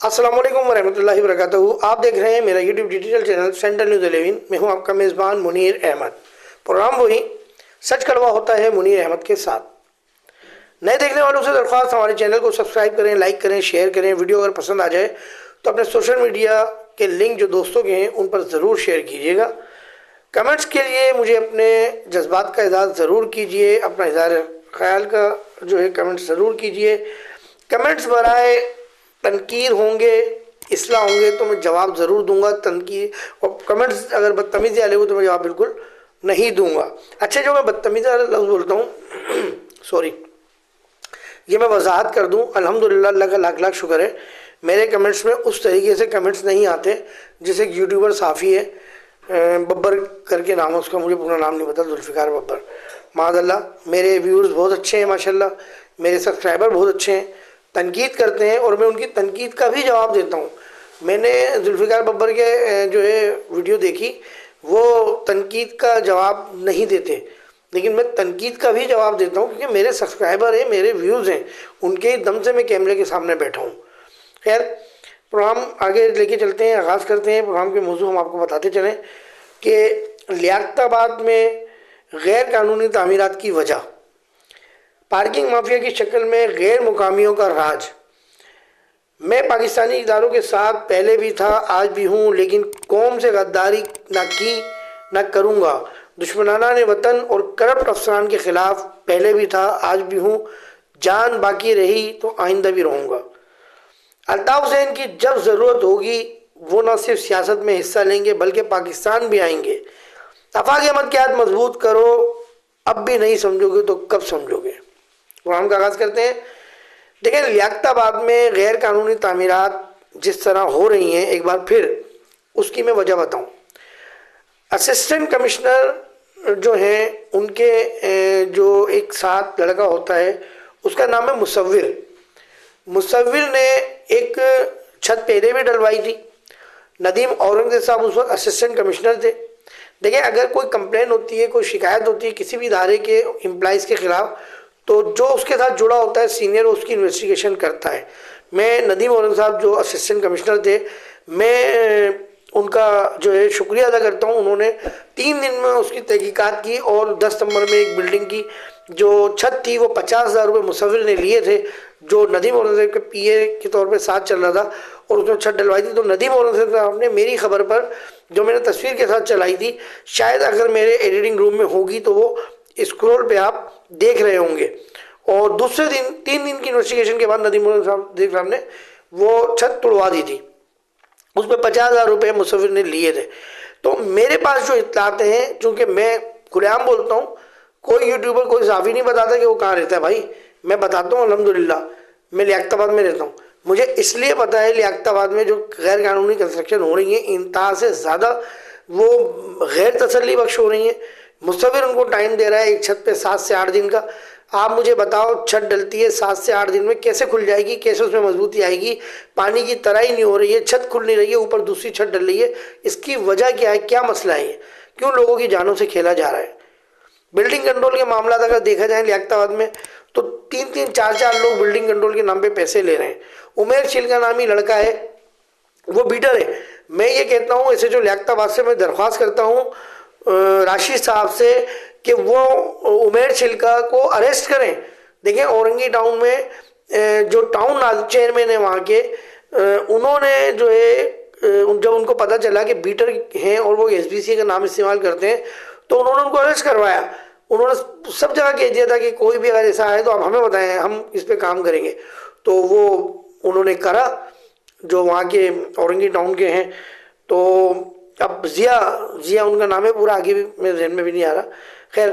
अस्सलाम वालेकुम वरहमतुल्लाहि वबरकातुहू। आप देख रहे हैं मेरा YouTube digital channel central news 11। मैं हूं आपका मेज़बान मुनीर अहमद। प्रोग्राम वही सच कड़वा होता है मुनीर अहमद के साथ। नए देखने वालों से दरख्वास्त, हमारे चैनल को सब्सक्राइब करें, लाइक करें, शेयर करें। वीडियो अगर पसंद आ जाए तो अपने सोशल मीडिया के लिंक जो दोस्तों के हैं उन पर ज़रूर शेयर कीजिएगा। कमेंट्स के लिए मुझे अपने जज्बात का इज़हार ज़रूर कीजिए, अपना इज़हार ख्याल का जो है कमेंट्स ज़रूर कीजिए। कमेंट्स बराए तनकीद होंगे, इसलाह होंगे तो मैं जवाब ज़रूर दूंगा। तनकीद और कमेंट्स अगर बदतमीज़ी वाले हो तो मैं जवाब बिल्कुल नहीं दूंगा। अच्छा, जो मैं बदतमीज़ी वाला लफ्ज़ बोलता हूँ सॉरी, ये मैं वजाहत कर दूं। अल्हम्दुलिल्लाह, अल्लाह का लाख लाख शुक्र है, मेरे कमेंट्स में उस तरीके से कमेंट्स नहीं आते जैसे एक यूट्यूबर साफ़ी है, बब्बर करके नाम है उसका, मुझे पूरा नाम नहीं पता, जुल्फ़िकार बब्बर। माज़अल्लाह मेरे व्यूअर्स बहुत अच्छे हैं माशाल्लाह, मेरे सब्सक्राइबर बहुत अच्छे हैं, तनकीद करते हैं और मैं उनकी तनकीद का भी जवाब देता हूँ। मैंने जुल्फ़िकार बब्बर के जो है वीडियो देखी, वो तनकीद का जवाब नहीं देते, लेकिन मैं तनकीद का भी जवाब देता हूँ क्योंकि मेरे सब्सक्राइबर हैं, मेरे व्यूज़ हैं, उनके दम से मैं कैमरे के सामने बैठा हूँ। खैर, प्रोग्राम आगे लेके चलते हैं, आगाज़ करते हैं। प्रोग्राम के मौजू हम आपको बताते चलें कि लियाकताबाद में गैर कानूनी तामीरात की वजह, पार्किंग माफिया की शक्ल में गैर मुकामियों का राज। मैं पाकिस्तानी इदारों के साथ पहले भी था, आज भी हूँ, लेकिन कौम से गद्दारी ना की ना करूँगा। दुश्मनाना ने वतन और करप्ट अफसरान के ख़िलाफ़ पहले भी था, आज भी हूँ, जान बाकी रही तो आइंदा भी रहूँगा। अल्ताफ़ हुसैन की जब ज़रूरत होगी वो न सिर्फ सियासत में हिस्सा लेंगे बल्कि पाकिस्तान भी आएंगे। आफाक़ अहमद की याद मजबूत करो, अब भी नहीं समझोगे तो कब समझोगे। प्रोग्राम का आगाज़ करते हैं। देखिए, लियाकताबाद में गैर कानूनी तामीरात जिस तरह हो रही हैं, एक बार फिर उसकी मैं वजह बताऊं। असिस्टेंट कमिश्नर जो हैं उनके जो एक साथ लड़का होता है उसका नाम है मुसव्विर। मुसव्विर ने एक छत पहले भी डलवाई थी। नदीम औरंगज़ेब साहब उस वक्त असिस्टेंट कमिश्नर थे। देखिए, अगर कोई कंप्लेन होती है, कोई शिकायत होती है किसी भी इदारे के एम्प्लॉइज़ के ख़िलाफ़, तो जो उसके साथ जुड़ा होता है सीनियर, उसकी इन्वेस्टिगेशन करता है। मैं नदीम औरंगज़ेब साहब जो असिस्टेंट कमिश्नर थे, मैं उनका जो है शुक्रिया अदा करता हूँ। उन्होंने 3 दिन में उसकी तहकीकात की और 10 नंबर में एक बिल्डिंग की जो छत थी वो 50,000 रुपये मुसव्विर ने लिए थे, जो नदीम औरंगज़ेब के पीए के तौर पे साथ चल रहा था, और उसने छत डलवाई थी। तो नदीम औरंगज़ेब साहब ने मेरी खबर पर जो मैंने तस्वीर के साथ चलाई थी, शायद अगर मेरे एडिटिंग रूम में होगी तो वो स्क्रॉल पे आप देख रहे होंगे। और दूसरे दिन 3 दिन की इन्वेस्टिगेशन के बाद नदीम साहब ने वो छत तोड़वा दी थी। उस पर 50,000 रुपये मुसव्विर ने लिए थे। तो मेरे पास जो इत्तलातें हैं, चूँकि मैं खुलेआम बोलता हूँ, कोई यूट्यूबर, कोई साफ़ी नहीं बताता कि वो कहाँ रहता है। भाई मैं बताता हूँ, अल्हम्दुलिल्लाह मैं लियाकताबाद में रहता हूँ। मुझे इसलिए पता है लियाकताबाद में जो गैर कानूनी कंस्ट्रक्शन हो रही है इंतहा से ज़्यादा वो गैर तसल्ली बख्श हो रही है। मुसव्विर उनको टाइम दे रहा है एक छत पे 7 से 8 दिन का। आप मुझे बताओ, छत डलती है 7 से 8 दिन में, कैसे खुल जाएगी, कैसे उसमें मजबूती आएगी? पानी की तराई नहीं हो रही है, छत खुल नहीं रही है, ऊपर दूसरी छत डल रही है। इसकी वजह क्या है, क्या मसला है? क्यों लोगों की जानों से खेला जा रहा है? बिल्डिंग कंट्रोल के मामला अगर देखा जाए लियाकताबाद में, तो 3-3, 4-4 लोग बिल्डिंग कंट्रोल के नाम पे पैसे ले रहे हैं। उमेर छिलका नामी लड़का है, वो बीटर है। मैं ये कहता हूँ, ऐसे जो लियाकताबाद से मैं दरख्वास्त करता हूँ राशिद साहब से कि वो उमेर छिलका को अरेस्ट करें। देखें, औरंगी टाउन में जो टाउन चेयरमैन है वहाँ के, उन्होंने जो है जब उनको पता चला कि बीटर हैं और वो एसबीसी का नाम इस्तेमाल करते हैं, तो उन्होंने उनको अरेस्ट करवाया। उन्होंने सब जगह कह दिया था कि कोई भी अगर ऐसा है तो आप हमें बताएं, हम इस पर काम करेंगे। तो वो उन्होंने करा, जो वहाँ के औरंगी टाउन के हैं। तो अब जिया उनका नाम है पूरा, आगे भी मेरे जहन में भी नहीं आ रहा। खैर,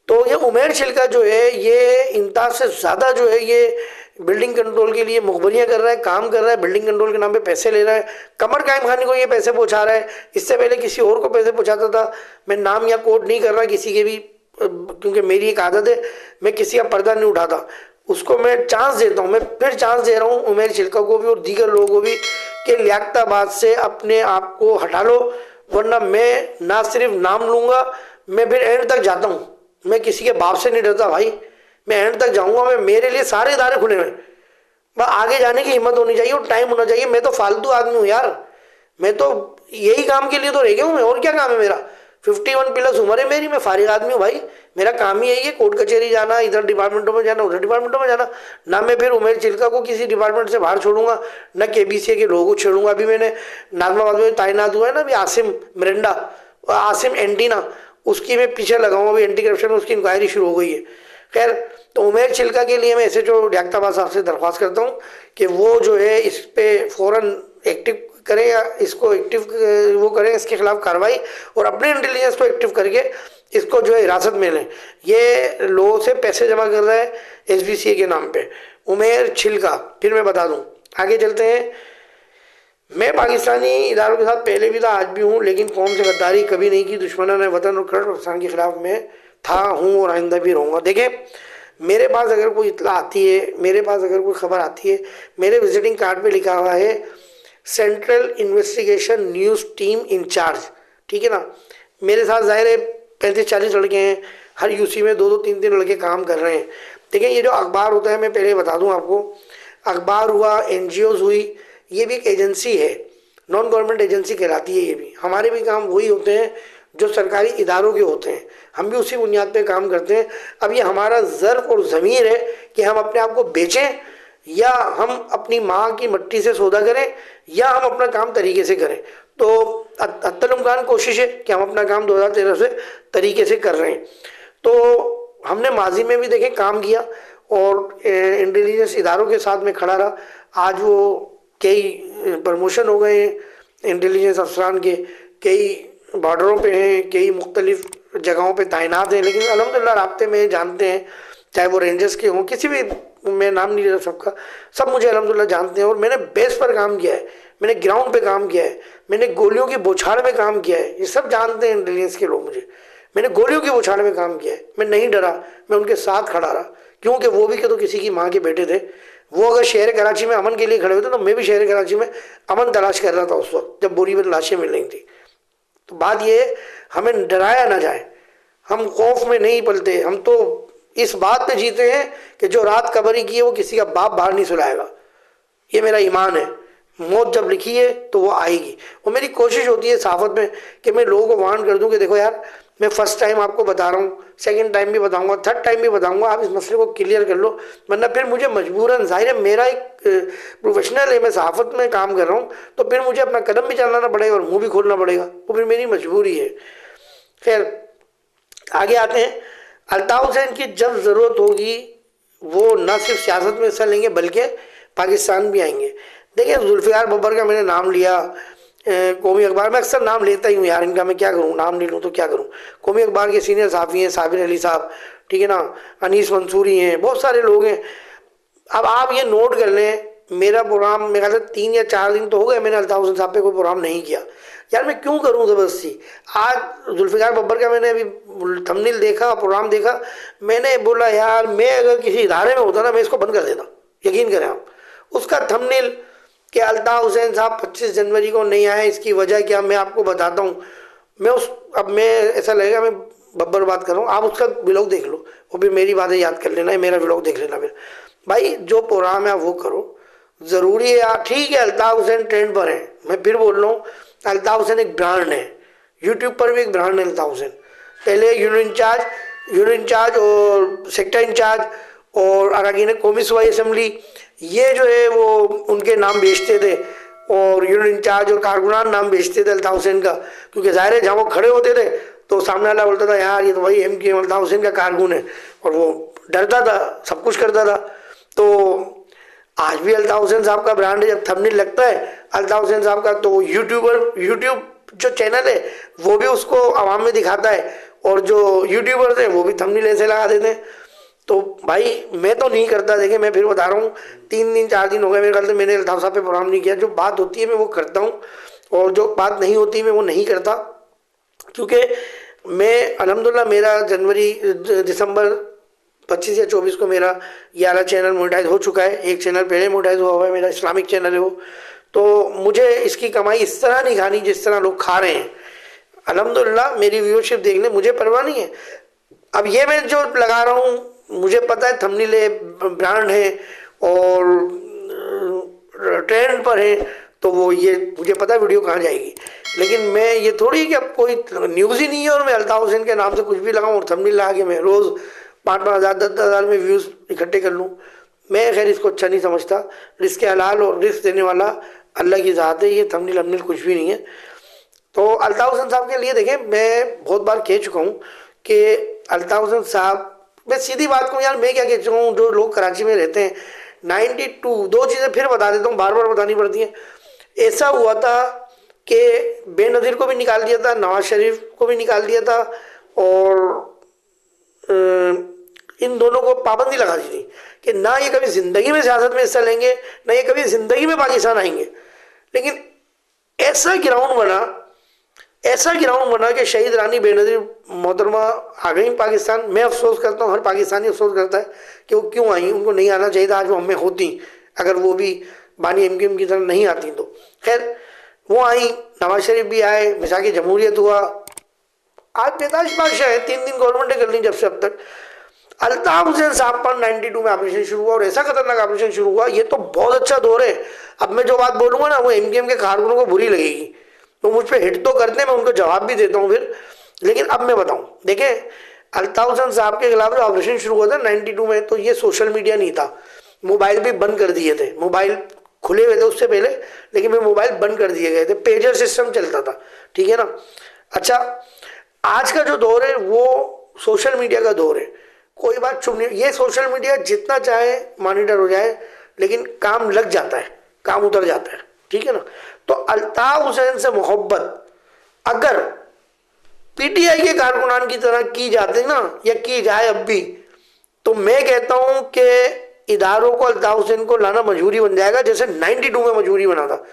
तो ये उमेर छिलका जो है ये इंतहा से ज़्यादा जो है ये बिल्डिंग कंट्रोल के लिए मुखबरियाँ कर रहा है, काम कर रहा है, बिल्डिंग कंट्रोल के नाम पे पैसे ले रहा है। कमर कायम खानी को ये पैसे पहुँचा रहा है, इससे पहले किसी और को पैसे पहुँचाता था। मैं नाम या कोट नहीं कर रहा किसी के भी, क्योंकि मेरी एक आदत है, मैं किसी का पर्दा नहीं उठाता, उसको मैं चांस देता हूँ। मैं फिर चांस दे रहा हूँ उमेर छिलका को भी और दीगर लोगों को भी कि लियाकताबाद से अपने आप को हटा लो, वरना मैं ना सिर्फ नाम लूँगा, मैं फिर एंड तक जाता हूँ। मैं किसी के बाप से नहीं डरता भाई, मैं एंड तक जाऊँगा। मैं, मेरे लिए सारे इदारे खुले हैं। बस आगे जाने की हिम्मत होनी चाहिए और टाइम होना चाहिए। मैं तो फालतू आदमी हूँ यार, मैं तो यही काम के लिए तो रह गया हूँ मैं, और क्या काम है मेरा। 51+ उम्र है मेरी, मैं फारिग आदमी हूँ भाई। मेरा काम ही यही है, कोर्ट कचहरी जाना, इधर डिपार्टमेंटों में जाना, उधर डिपार्टमेंटों में जाना। ना मैं फिर उमेर चिल्का को किसी डिपार्टमेंट से बाहर छोड़ूंगा, ना केबीसी के लोगों को छोड़ूंगा। अभी मैंने नाजमाबाद में तैनात हुआ है ना अभी आसिम मिरिंडा, आसिम एंटीना, उसकी मैं पीछे लगा हूँ। अभी एंटी करप्शन में उसकी इंक्वायरी शुरू हो गई है। खैर, तो उमेर चिल्का के लिए मैं SHO ढाकताबाद साहब से दरख्वास्त करता हूँ कि वो जो है इस पे फ़ौरन एक्टिव करें, या इसको एक्टिव वो करें, इसके खिलाफ कार्रवाई, और अपने इंटेलिजेंस को एक्टिव करके इसको जो है हिरासत में लें। ये लोगों से पैसे जमा कर रहा है SBCA के नाम पे, उमेर छिलका। फिर मैं बता दूं, आगे चलते हैं। मैं पाकिस्तानी इदारों के साथ पहले भी था, आज भी हूँ, लेकिन कौम से गद्दारी कभी नहीं की। दुश्मनाने वतन और कड़र पाकिस्तान के खिलाफ मैं था, हूँ और आइंदा भी रहूँगा। देखें, मेरे पास अगर कोई इत्तला आती है, मेरे पास अगर कोई खबर आती है, मेरे विजिटिंग कार्ड पे लिखा हुआ है central investigation news team incharge, ठीक है ना। मेरे साथ ज़ाहिर है 35-40 लड़के हैं, हर UC में 2-2, 3-3 लड़के काम कर रहे हैं। देखिए, ये जो अखबार होता है, मैं पहले बता दूं आपको, अखबार हुआ, NGOs हुई, ये भी एक एजेंसी है, नॉन गवर्नमेंट एजेंसी कहलाती है ये भी। हमारे भी काम वही होते हैं जो सरकारी इदारों के होते हैं, हम भी उसी बुनियाद पे काम करते हैं। अब ये हमारा ज़र्फ और ज़मीर है कि हम अपने आप को बेचें, या हम अपनी माँ की मट्टी से सौदा करें, या हम अपना काम तरीके से करें। तो अत्तलुमकान कोशिश है कि हम अपना काम 2013 से तरीके से कर रहे हैं। तो हमने माजी में भी देखें काम किया, और इंटेलिजेंस इदारों के साथ में खड़ा रहा। आज वो कई प्रमोशन हो गए हैं इंटेलिजेंस अफसरान के, कई बॉर्डरों पे हैं, कई मुख्तलिफ जगहों पे तैनात हैं, लेकिन अल्हम्दुलिल्लाह राब्ते में जानते हैं, चाहे वो रेंजर्स के हों, किसी भी, मैं नाम नहीं ले सबका, सब मुझे अल्हम्दुलिल्लाह जानते हैं। और मैंने बेस पर काम किया है, मैंने ग्राउंड पे काम किया है, मैंने गोलियों की बौछार में काम किया है, ये सब जानते हैं इंटेलिजेंस के लोग मुझे। मैंने गोलियों की बौछार में काम किया है, मैं नहीं डरा, मैं उनके साथ खड़ा रहा, क्योंकि वो भी तो किसी की माँ के बेटे थे। वो अगर शहर कराची में अमन के लिए खड़े होते तो मैं भी शहर कराची में अमन तलाश कर रहा था उस वक्त, जब बोरी में लाशें मिल रही थी। तो बात ये, हमें डराया ना जाए, हम खौफ में नहीं पलते, हम तो इस बात पे जीते हैं कि जो रात कबरी की है वो किसी का बाप बाहर नहीं सुलाएगा। ये मेरा ईमान है, मौत जब लिखी है तो वो आएगी। और मेरी कोशिश होती है सहाफत में कि मैं लोगों को वार्न कर दूं कि देखो यार, मैं फर्स्ट टाइम आपको बता रहा हूँ, सेकंड टाइम भी बताऊंगा, थर्ड टाइम भी बताऊंगा, आप इस मसले को क्लियर कर लो, वरना फिर मुझे मजबूरन, जाहिर है मेरा एक प्रोफेशनल है, मैं सहाफत में काम कर रहा हूँ, तो फिर मुझे अपना कदम भी चलाना पड़ेगा और मुँह भी खोलना पड़ेगा, वो फिर मेरी मजबूरी है। खैर, आगे आते हैं। अल्ताफ हुसैन की जब ज़रूरत होगी वो न सिर्फ सियासत में हिस्सा लेंगे बल्कि पाकिस्तान भी आएंगे। देखिए, जुल्फ़िकार बब्बर का मैंने नाम लिया, कौमी अखबार में अक्सर नाम लेता ही हूँ यार, इनका मैं क्या करूँ, नाम नहीं लूँ तो क्या करूँ। कौमी अखबार के सीनियर साफ़ी हैं, साबिर अली साहब, ठीक है ना, अनीस मंसूरी हैं, बहुत सारे लोग हैं। अब आप ये नोट कर लें, मेरा प्रोग्राम मेरे ख्याल से 3 या 4 दिन तो हो गए मैंने अल्ताफ हुसैन साहब पे कोई प्रोग्राम नहीं किया। यार मैं क्यों करूँ ज़बरदस्ती। आज जुल्फ़िकार बब्बर का मैंने अभी थंबनेल देखा, प्रोग्राम देखा, मैंने बोला यार मैं अगर किसी इदारे में होता ना, मैं इसको बंद कर देता। यकीन करें आप, उसका थंबनेल कि अल्ताफ हुसैन साहब 25 जनवरी को नहीं आए, इसकी वजह क्या, मैं आपको बताता हूँ। मैं उस, अब मैं ऐसा लगेगा मैं बब्बर बात कर रहा हूँ, आप उसका व्लॉग देख लो, वो भी मेरी बातें याद कर लेना है, मेरा व्लॉग देख लेना। फिर भाई जो प्रोग्राम है वो करो, ज़रूरी है यार, ठीक है अल्ताफ हुसैन ट्रेंड पर है, मैं फिर बोल रहा हूँ, अल्ताफ हुसैन एक ब्रांड है, यूट्यूब पर भी एक ब्रांड है अल्ताफ हुसैन। पहले यूनिट इंचार्ज और सेक्टर इंचार्ज और अरकान कौमी सूबाई असम्बली, ये जो है वो उनके नाम बेचते थे, और यूनिट इंचार्ज और कारकुनान नाम बेचते थे अल्ताफ हुसैन का, क्योंकि ज़ाहिर है जहाँ वो खड़े होते थे तो सामने वाला बोलता था यार ये तो भाई MKM अल्ताफ हुसैन का कारकुन है, और वो डरता था, सब कुछ करता था। तो आज भी अल्ताफ हुसैन साहब का ब्रांड है, जब थंबनेल लगता है अल्ताफ हुसैन साहब का, तो यूट्यूब जो चैनल है वो भी उसको आवाम में दिखाता है, और जो यूट्यूबर्स हैं वो भी थंबनेल ऐसे लगा देते हैं। तो भाई मैं तो नहीं करता। देखिए, मैं फिर बता रहा हूँ, 3 दिन 4 दिन हो गए मेरे ख्याल से मैंने अल्ताफ साहब पे प्रोग्राम नहीं किया। जो बात होती है मैं वो करता हूँ, और जो बात नहीं होती मैं वो नहीं करता, क्योंकि मैं अल्हम्दुलिल्लाह मेरा दिसंबर 25 या 24 को मेरा 11 चैनल मोनेटाइज हो चुका है। एक चैनल पहले मोनेटाइज हुआ है, मेरा इस्लामिक चैनल है वो। तो मुझे इसकी कमाई इस तरह नहीं खानी जिस तरह लोग खा रहे हैं। अल्हम्दुलिल्लाह मेरी व्यूअरशिप देखने मुझे परवाह नहीं है। अब ये मैं जो लगा रहा हूँ, मुझे पता है थंबनेल है, ब्रांड है, और ट्रेंड पर हैं तो वो ये मुझे पता है वीडियो कहाँ जाएगी। लेकिन मैं ये थोड़ी कि अब कोई न्यूज़ ही नहीं है और मैं अल्ताफ हुसैन के नाम से कुछ भी लगाऊँ और थंबनेल लगा के मैं रोज़ 5-5 हज़ार 10-10 हज़ार में व्यूज़ इकट्ठे कर लूँ। मैं खैर इसको अच्छा नहीं समझता। रिस्क हलाल और रिस्क देने वाला अल्लाह की ज़ात है, ये थंबनेल वंबनेल कुछ भी नहीं है। तो अल्ताफ हुसैन साहब के लिए देखें, मैं बहुत बार कह चुका हूँ कि अल्ताफ हुसैन साहब, मैं सीधी बात कहूँ यार, मैं क्या कह चुका हूँ, जो लोग कराची में रहते हैं 92, दो चीज़ें फिर बता देता हूँ, बार बार बतानी पड़ती हैं। ऐसा हुआ था कि बेनज़ीर को भी निकाल दिया था, नवाज शरीफ को भी निकाल दिया था और इन दोनों को पाबंदी लगा दी थी कि ना ये कभी ज़िंदगी में सियासत में हिस्सा लेंगे, ना ये कभी ज़िंदगी में पाकिस्तान आएंगे। लेकिन ऐसा ग्राउंड बना कि शहीद रानी बेनज़ीर मोहतरमा आ गई पाकिस्तान। मैं अफसोस करता हूँ, हर पाकिस्तानी अफसोस करता है कि वो क्यों आई, उनको नहीं आना चाहिए था। आज वो हमें होती, अगर वो भी बानी MQM की तरह नहीं आती तो। खैर वो आई, नवाज शरीफ भी आए, मिसाकी जमहूरियत हुआ, आज 45 बादशाह है, 3 दिन गवर्नमेंट ने कर ली जब से अब तक। अल्ताफ हुसैन साहब पर 92 में ऑपरेशन शुरू हुआ और ऐसा खतरनाक ऑपरेशन शुरू हुआ, ये तो बहुत अच्छा दौर है। अब मैं जो बात बोलूँगा ना वो MQM के कारकुनों को बुरी लगेगी, तो मुझ पर हिट तो करते हैं, मैं उनको जवाब भी देता हूँ फिर। लेकिन अब मैं बताऊँ, देखें अल्ताफ हुसैन साहब के खिलाफ जो ऑपरेशन शुरू हुआ था 92 में, तो ये सोशल मीडिया नहीं था, मोबाइल भी बंद कर दिए थे, मोबाइल खुले हुए थे उससे पहले, लेकिन मैं मोबाइल बंद कर दिए गए थे, पेजर सिस्टम चलता था, ठीक है ना। अच्छा, आज का जो दौर है वो सोशल मीडिया का दौर है, कोई बात चुप नहीं। ये सोशल मीडिया जितना चाहे मॉनिटर हो जाए, लेकिन काम लग जाता है, काम उतर जाता है, ठीक है ना। तो अल्ताफ हुसैन से मोहब्बत अगर PTI के कारकुनान की तरह की जाती ना, या की जाए अब भी, तो मैं कहता हूं कि इदारों को अल्ताफ हुसैन को लाना मजबूरी बन जाएगा, जैसे 92 में मजबूरी बना था।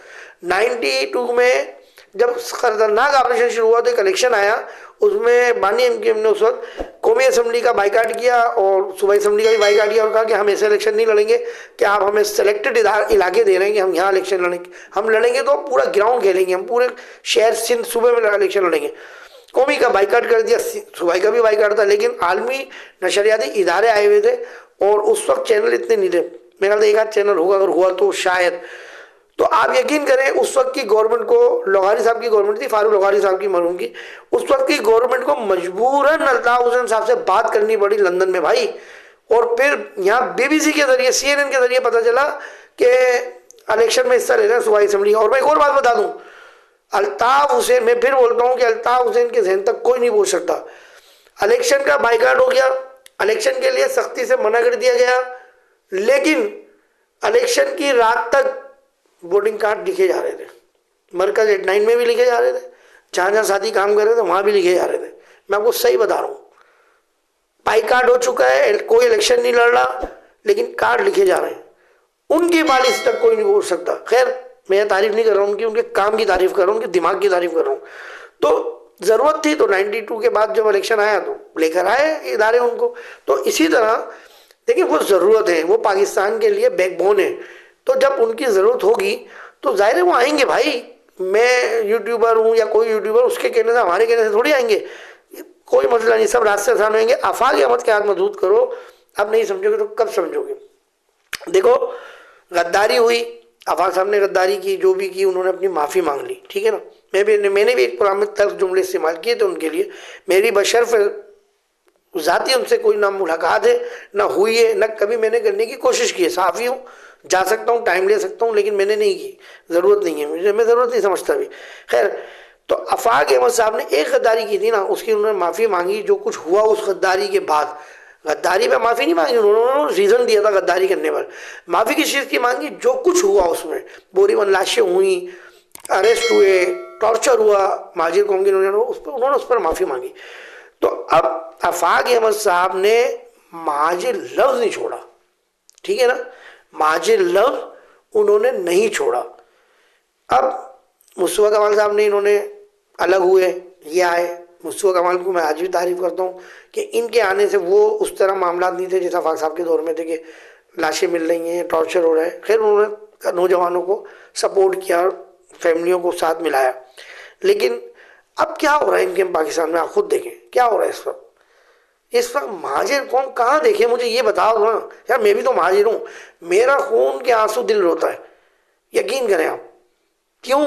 92 में जब खतरनाक ऑपरेशन शुरू हुआ तो एक इलेक्शन आया, उसमें बानी MQM ने उस वक्त कौमी असम्बली का बाइकाट किया और सूबाई असम्बली का भी बाइकाट किया और कहा कि हम ऐसे इलेक्शन नहीं लड़ेंगे कि आप हमें सेलेक्टेड इलाके दे रहे हैं कि हम यहाँ इलेक्शन लड़ेंगे, हम लड़ेंगे तो पूरा ग्राउंड खेलेंगे, हम पूरे शहर सिंध सूबे में इलेक्शन लड़ेंगे। कौमी का बाइकाट कर दिया, सूबाई का भी बाइकाट था, लेकिन आलमी नशरियाती इदारे आए हुए थे और उस वक्त चैनल इतने नहीं थे, मेरा तो एक आध चैनल होगा, अगर हुआ तो शायद। तो आप यकीन करें उस वक्त की गवर्नमेंट को, लोहारी साहब की गवर्नमेंट थी, फारूक लोहारी साहब की मरहूम की, उस वक्त की गवर्नमेंट को मजबूरन अल्ताफ हुसैन साहब से बात करनी पड़ी लंदन में भाई। और फिर यहाँ BBC के जरिए, CNN के जरिए पता चला कि इलेक्शन में हिस्सा ले रहे हैं सूबाई असम्बली। और मैं एक और बात बता दूं, अल्ताफ हुसैन, मैं फिर बोलता हूँ कि अल्ताफ हुसैन के जहन तक कोई नहीं पहुँच सकता। इलेक्शन का बाइकाट हो गया, इलेक्शन के लिए सख्ती से मना कर दिया गया, लेकिन इलेक्शन की रात तक वोटिंग कार्ड लिखे जा रहे थे, मरकज 89 में भी लिखे जा रहे थे, जहाँ जहाँ साथी काम कर रहे थे वहाँ भी लिखे जा रहे थे। मैं आपको सही बता रहा हूँ, बाइकाट हो चुका है, कोई इलेक्शन नहीं लड़ रहा, लेकिन कार्ड लिखे जा रहे हैं। उनकी पॉलिसी तक कोई नहीं बोल सकता। खैर मैं तारीफ नहीं कर रहा हूँ उनकी, उनके काम की तारीफ कर रहा हूँ, उनके दिमाग की तारीफ कर रहा हूँ। तो ज़रूरत थी, तो 92 के बाद जब इलेक्शन आया तो लेकर आए इदारे उनको। तो इसी तरह देखिए वो ज़रूरत है, वो पाकिस्तान के लिए बैकबोन है, तो जब उनकी ज़रूरत होगी तो जाहिर है वो आएंगे भाई। मैं यूट्यूबर हूँ या कोई यूट्यूबर, उसके कहने से हमारे कहने से थोड़ी आएंगे, कोई मसला नहीं, सब रास्ते आसान होंगे। आफाक अहमद के हाथ मजबूत करो, अब नहीं समझोगे तो कब समझोगे। देखो गद्दारी हुई, आफाक साहब ने गद्दारी की, जो भी की उन्होंने अपनी माफ़ी मांग ली, ठीक है ना। मैंने भी एक प्रोग्राम में तल्ख जुमले इस्तेमाल किए थे उनके लिए। मेरी बशर्फ ज़ाती उनसे कोई ना मुलाकात है, ना हुई है, ना कभी मैंने करने की कोशिश की है। साफ़ी हूँ, जा सकता हूँ, टाइम ले सकता हूँ, लेकिन मैंने नहीं की, ज़रूरत नहीं है मुझे, मैं ज़रूरत नहीं समझता भी। खैर, तो आफाक अहमद साहब ने एक गद्दारी की थी ना, उसकी उन्होंने माफ़ी मांगी। जो कुछ हुआ उस गद्दारी के बाद, गद्दारी पे माफ़ी नहीं मांगी उन्होंने, रीज़न दिया था गद्दारी करने पर। माफ़ी किस चीज़ की मांगी? जो कुछ हुआ उसमें, बोरीवन लाशें हुई, अरेस्ट हुए, टॉर्चर हुआ माजिद कौम की, उन्होंने उस पर माफ़ी मांगी। तो अब आफाक अहमद साहब ने माजिद लफ्ज़ नहीं छोड़ा, ठीक है ना, माजिद लफ्ज़ उन्होंने नहीं छोड़ा। अब मुस्तफ़ा कमाल साहब ने, इन्होंने अलग हुए, ये आए। मुस्तफ़ा कमाल को मैं आज भी तारीफ़ करता हूँ कि इनके आने से वो उस तरह मामला नहीं थे जैसा आफाक साहब के दौर में थे कि लाशें मिल रही हैं, टॉर्चर हो रहा है। खैर उन्होंने नौजवानों को सपोर्ट किया, फैमिलियों को साथ मिलाया। लेकिन अब क्या हो रहा है इनके पाकिस्तान में, आप खुद देखें क्या हो रहा है इस वक्त महाजिर कौन कहाँ देखे, मुझे ये बताओ ना यार। मैं भी तो महाजिर हूँ, मेरा खून के आंसू दिल रोता है। यकीन करें आप। क्यों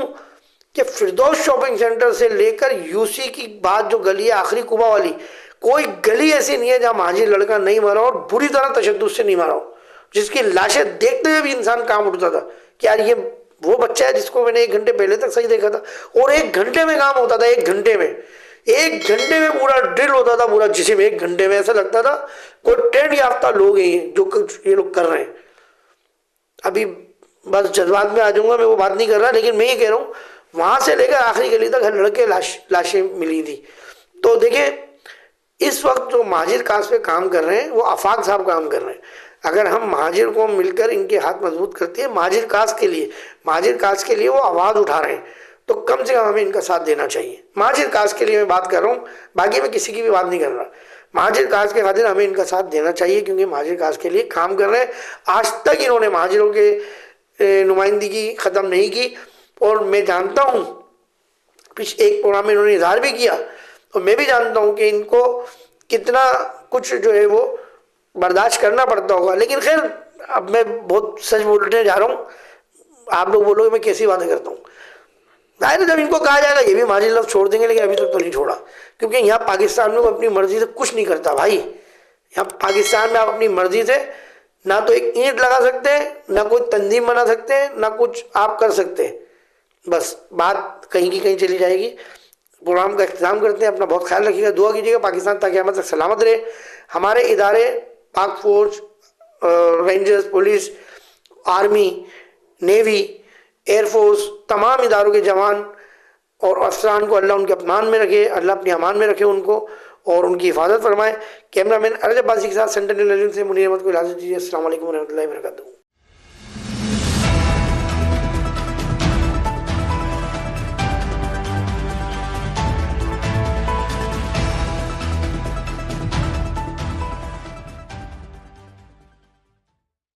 कि फिरदौस शॉपिंग सेंटर से लेकर यूसी की बात जो गली है आखिरी कुबा वाली, कोई गली ऐसी नहीं है जहां महाजिर लड़का नहीं मरा और बुरी तरह तशद्दुद से नहीं मरा हो, जिसकी लाशें देखते हुए भी इंसान काम उठता था कि यार ये वो बच्चा है जिसको मैंने 1 घंटे पहले तक सही देखा था। और 1 घंटे में काम होता था, 1 घंटे में, 1 घंटे में पूरा ड्रिल होता था पूरा जिस्म। 1 घंटे में ऐसा लगता था कोई ट्रेंड याफ्ता लोग हैं जो कुछ ये लोग कर रहे हैं। अभी बस जज्बात में आ जाऊंगा, मैं वो बात नहीं कर रहा, लेकिन मैं ये कह रहा हूँ वहां से लेकर आखिरी गली तक हर लड़के लाशें मिली थी। तो देखिए इस वक्त जो महाजिर कास्ट पे काम कर रहे हैं वो आफाक साहब काम कर रहे हैं। अगर हम महाजिर को मिलकर इनके हाथ मजबूत करते हैं, महाजिर कास्ट के लिए वो आवाज़ उठा रहे हैं, तो कम से कम हमें इनका साथ देना चाहिए। महाजिर कास्ट के लिए मैं बात कर रहा हूँ, बाकी मैं किसी की भी बात नहीं कर रहा। महाजिर कास्ट के खातिर हमें इनका साथ देना चाहिए, क्योंकि महाजिर कास्ट के लिए काम कर रहे हैं। आज तक इन्होंने महाजिरों के नुमाइंदगी ख़त्म नहीं की। और मैं जानता हूँ एक प्रोग्राम में इन्होंने इजहार भी किया, और मैं भी जानता हूँ कि इनको कितना कुछ जो है वो बर्दाश्त करना पड़ता होगा। लेकिन खैर अब मैं बहुत सच बोलने जा रहा हूँ, आप लोग बोलोगे मैं कैसी बातें करता हूँ। जाहिर है जब इनको कहा जाएगा ये भी महाजिर लफ्ज़ छोड़ देंगे, लेकिन अभी तक तो नहीं छोड़ा, क्योंकि यहाँ पाकिस्तान में वो अपनी मर्जी से कुछ नहीं करता भाई। यहाँ पाकिस्तान में आप अपनी मर्जी से ना तो एक ईंट लगा सकते हैं, ना कोई तंजीम बना सकते हैं, ना कुछ आप कर सकते हैं। बस बात कहीं की कहीं चली जाएगी। प्रोग्राम का इंतजाम करते हैं, अपना बहुत ख्याल रखिएगा, दुआ कीजिएगा पाकिस्तान ताकि क़यामत तक सलामत रहे। हमारे इदारे पाक फौज, rangers, police, army, navy, air force, तमाम इदारों के जवान और अफसरान को अल्लाह उनके अपमान में रखे, अल्लाह अपने अमान में रखे उनको और उनकी हिफाजत फरमाए। कैमरामैन अरज अब्बासी के साथ सेंट्रल टेलीविजन से मुनीर अहमद को इजाज़त दीजिए। अस्सलाम वालेकुम रहमतुल्लाहि व बरकातहू।